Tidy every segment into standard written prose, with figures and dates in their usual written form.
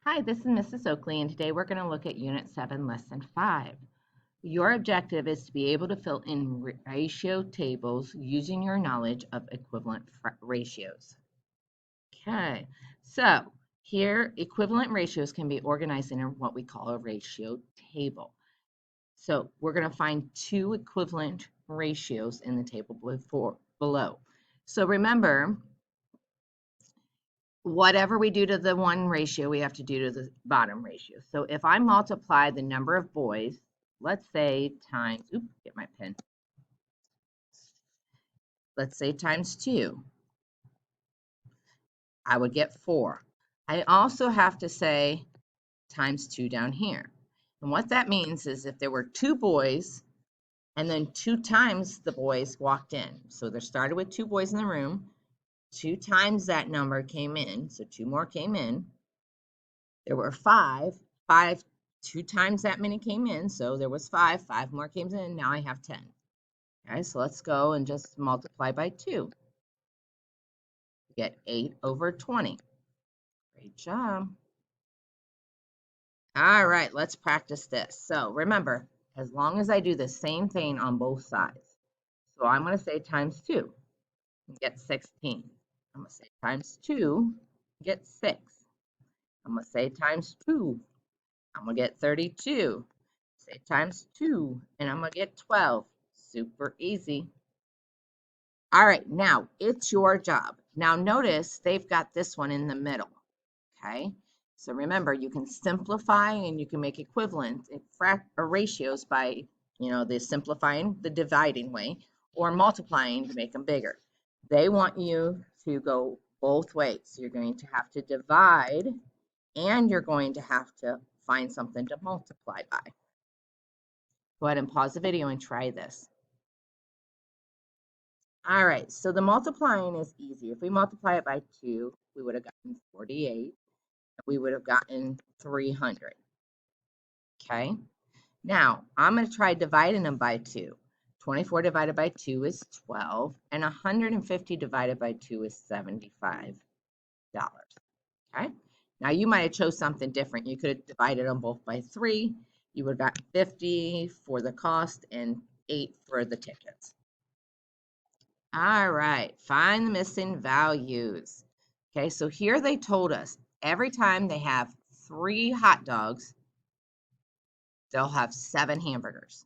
Hi, this is Mrs. Oakley, and today we're going to look at Unit 7, Lesson 5. Your objective is to be able to fill in ratio tables using your knowledge of equivalent ratios. Okay, so here equivalent ratios can be organized in what we call a ratio table. So we're going to find two equivalent ratios in the table below. So remember, whatever we do to the one ratio, we have to do to the bottom ratio. So if I multiply the number of boys, let's say times, oops, get my pen. Let's say times 2, I would get 4. I also have to say times 2 down here. And what that means is if there were 2 boys and then 2 times the boys walked in. So there started with 2 boys in the room, 2 times that number came in, so 2 more came in. There were 5, 2 times that many came in, so there was 5 more came in, and now I have 10. Okay, so let's go and just multiply by 2. Get 8 over 20. Great job. All right, let's practice this. So remember, as long as I do the same thing on both sides. So I'm going to say times 2, and get 16. I'm going to say times 2, get 6. I'm going to say times 2, I'm going to get 32. Say times 2, and I'm going to get 12. Super easy. All right, now it's your job. Now notice they've got this one in the middle, okay? So remember, you can simplify and you can make equivalent or ratios by, the simplifying, the dividing way, or multiplying to make them bigger. They want you to go both ways. So you're going to have to divide, and you're going to have to find something to multiply by. Go ahead and pause the video and try this. All right, so the multiplying is easy. If we multiply it by 2, we would have gotten 48. We would have gotten 300. Okay, now I'm going to try dividing them by 2. 24 divided by 2 is 12, and 150 divided by 2 is $75. Okay, now you might have chose something different. You could have divided them both by 3. You would have got 50 for the cost and 8 for the tickets. All right, find the missing values. Okay, so here they told us every time they have 3 hot dogs, they'll have 7 hamburgers.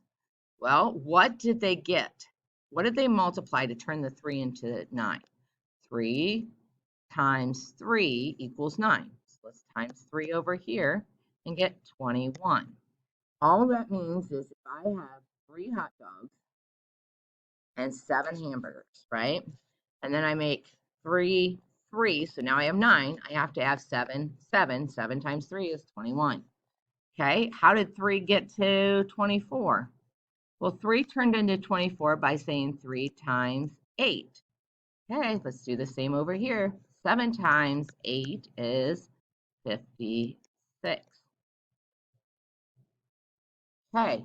Well, what did they get? What did they multiply to turn the 3 into 9? 3 times 3 equals 9. So let's times 3 over here and get 21. All that means is if I have 3 hot dogs and 7 hamburgers, right? And then I make 3, so now I have 9. I have to have 7. 7 times 3 is 21. Okay, how did 3 get to 24? Well, 3 turned into 24 by saying 3 times 8. Okay, let's do the same over here. 7 times 8 is 56. Okay,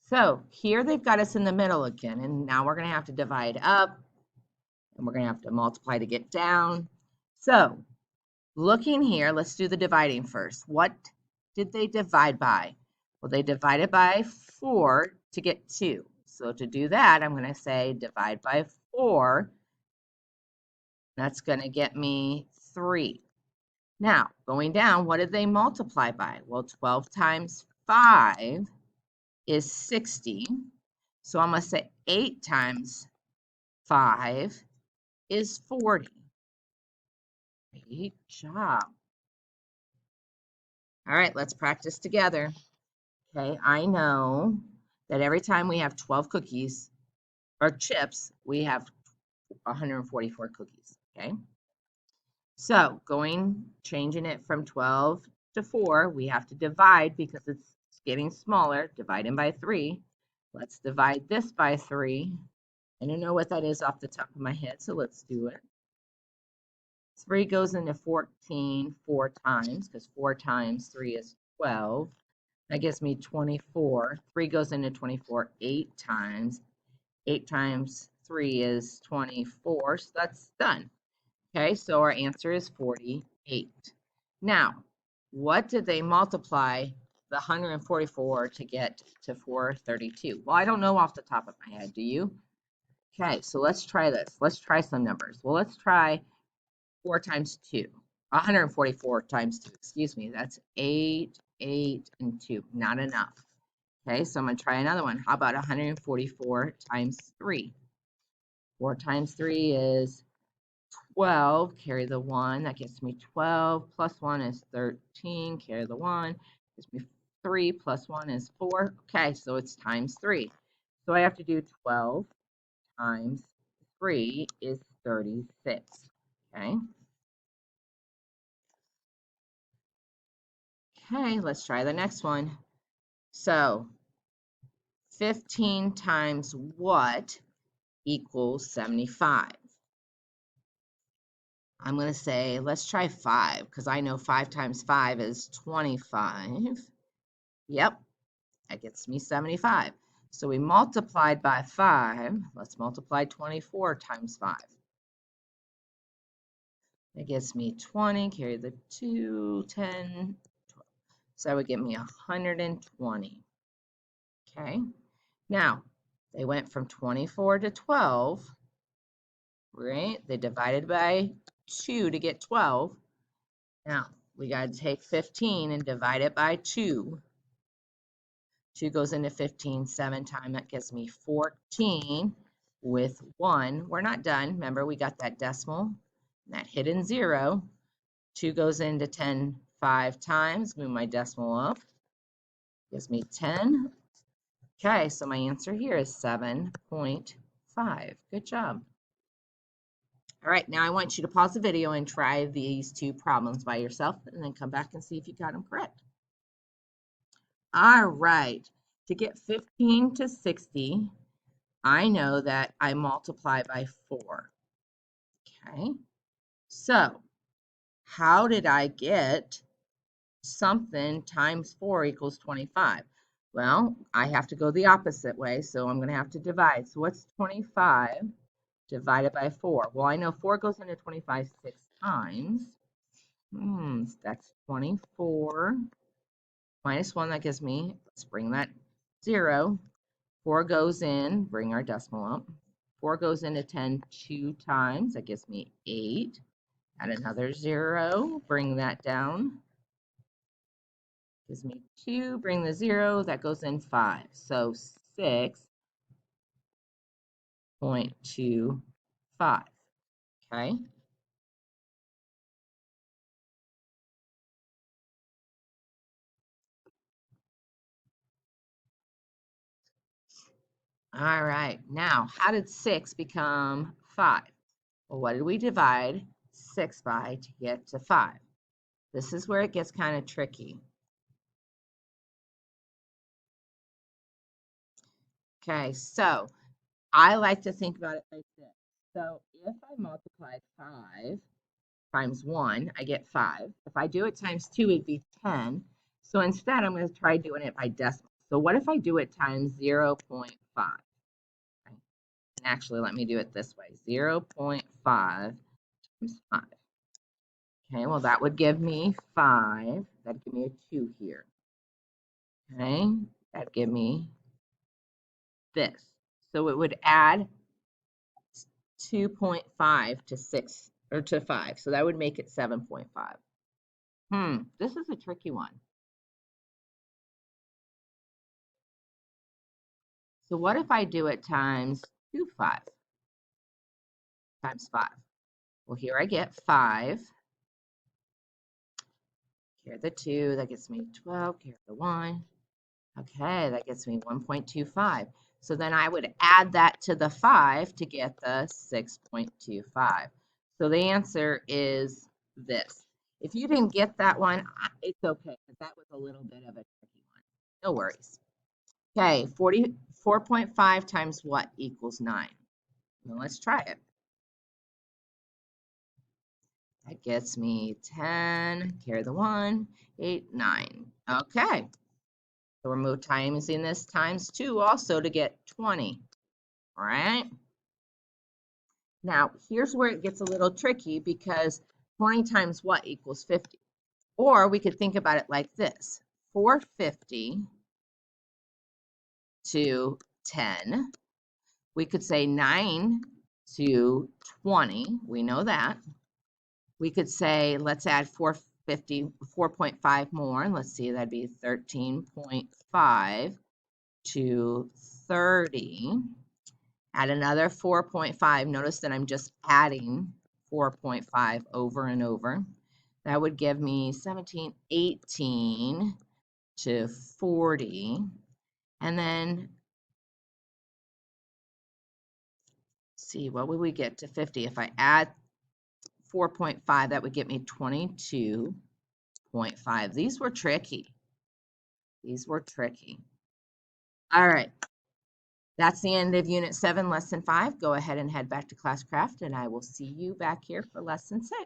so here they've got us in the middle again, and now we're going to have to divide up, and we're going to have to multiply to get down. So looking here, let's do the dividing first. What did they divide by? Well, they divided by 4 to get 2. So to do that, I'm going to say divide by 4. That's going to get me 3. Now, going down, what did they multiply by? Well, 12 times 5 is 60. So I'm going to say 8 times 5 is 40. Great job. All right, let's practice together. Okay, I know that every time we have 12 cookies or chips, we have 144 cookies, okay? So changing it from 12 to 4, we have to divide because it's getting smaller, dividing by 3. Let's divide this by 3. I don't know what that is off the top of my head, so let's do it. 3 goes into 14 4 times, because 4 times 3 is 12. That gives me 24. 3 goes into 24 8 times. 8 times 3 is 24, so that's done. Okay, so our answer is 48. Now, what did they multiply the 144 to get to 432? Well, I don't know off the top of my head. Do you? Okay, so let's try this. Let's try some numbers. Well, let's try 4 times 2. 144 times 2, excuse me. That's 8, 8, and 2. Not enough. Okay, so I'm going to try another one. How about 144 times 3? 4 times 3 is 12. Carry the 1. That gives me 12. Plus 1 is 13. Carry the 1. Gives me 3. Plus 1 is 4. Okay, so it's times 3. So I have to do 12 times 3 is 36. Okay. Okay, let's try the next one. So 15 times what equals 75? I'm going to say, let's try 5, because I know 5 times 5 is 25. Yep, that gets me 75. So we multiplied by 5. Let's multiply 24 times 5. That gives me 20, carry the 2, 10, 12. So that would give me 120. Okay, now they went from 24 to 12, right? They divided by 2 to get 12. Now we got to take 15 and divide it by 2. 2 goes into 15 7 times. That gives me 14 with 1. We're not done. Remember, we got that decimal, that hidden 0. 2 goes into 10 5 times. Move my decimal up. Gives me 10. Okay, so my answer here is 7.5. Good job. All right, now I want you to pause the video and try these 2 problems by yourself and then come back and see if you got them correct. All right, to get 15 to 60, I know that I multiply by 4. Okay, so how did I get something times 4 equals 25? Well, I have to go the opposite way, so I'm going to have to divide. So what's 25 divided by 4? Well, I know 4 goes into 25 6 times. That's 24 minus 1. That gives me, let's bring that 0. 4 goes in, bring our decimal up. 4 goes into 10 2 times. That gives me 8. Add another 0. Bring that down. Gives me 2. Bring the 0. That goes in 5. So 6.25. Okay. All right. Now, how did 6 become 5? Well, what did we divide 6 by to get to 5? This is where it gets kind of tricky. Okay, so I like to think about it like this. So if I multiplied 5 times 1, I get 5. If I do it times 2, it'd be 10. So instead, I'm going to try doing it by decimal. So what if I do it times 0.5? Okay. And actually, let me do it this way. 0.5 times 5. Okay, well, that would give me 5. That'd give me a 2 here. Okay, that'd give me this. So it would add 2.5 to 6 or to 5. So that would make it 7.5. This is a tricky one. So what if I do it times 5 times 5? Well, here I get 5. Here the 2, that gets me 12. Here the 1. Okay, that gets me 1.25. So then I would add that to the 5 to get the 6.25. So the answer is this. If you didn't get that one, it's okay, because that was a little bit of a tricky one. No worries. Okay, 44.5 times what equals 9? Well, let's try it. That gets me 10, carry the 1, 8, 9. Okay. So we're timesing this times 2 also to get 20. All right. Now, here's where it gets a little tricky because 20 times what equals 50? Or we could think about it like this, 450 to 10. We could say 9 to 20. We know that. We could say, let's add 450, 4.5 more. Let's see, that'd be 13.5 to 30. Add another 4.5. Notice that I'm just adding 4.5 over and over. That would give me 17, 18 to 40. And then, see, what would we get to 50? If I add 4.5, that would get me 22.5. These were tricky. These were tricky. All right. That's the end of Unit 7, Lesson 5. Go ahead and head back to Classcraft, and I will see you back here for Lesson 6.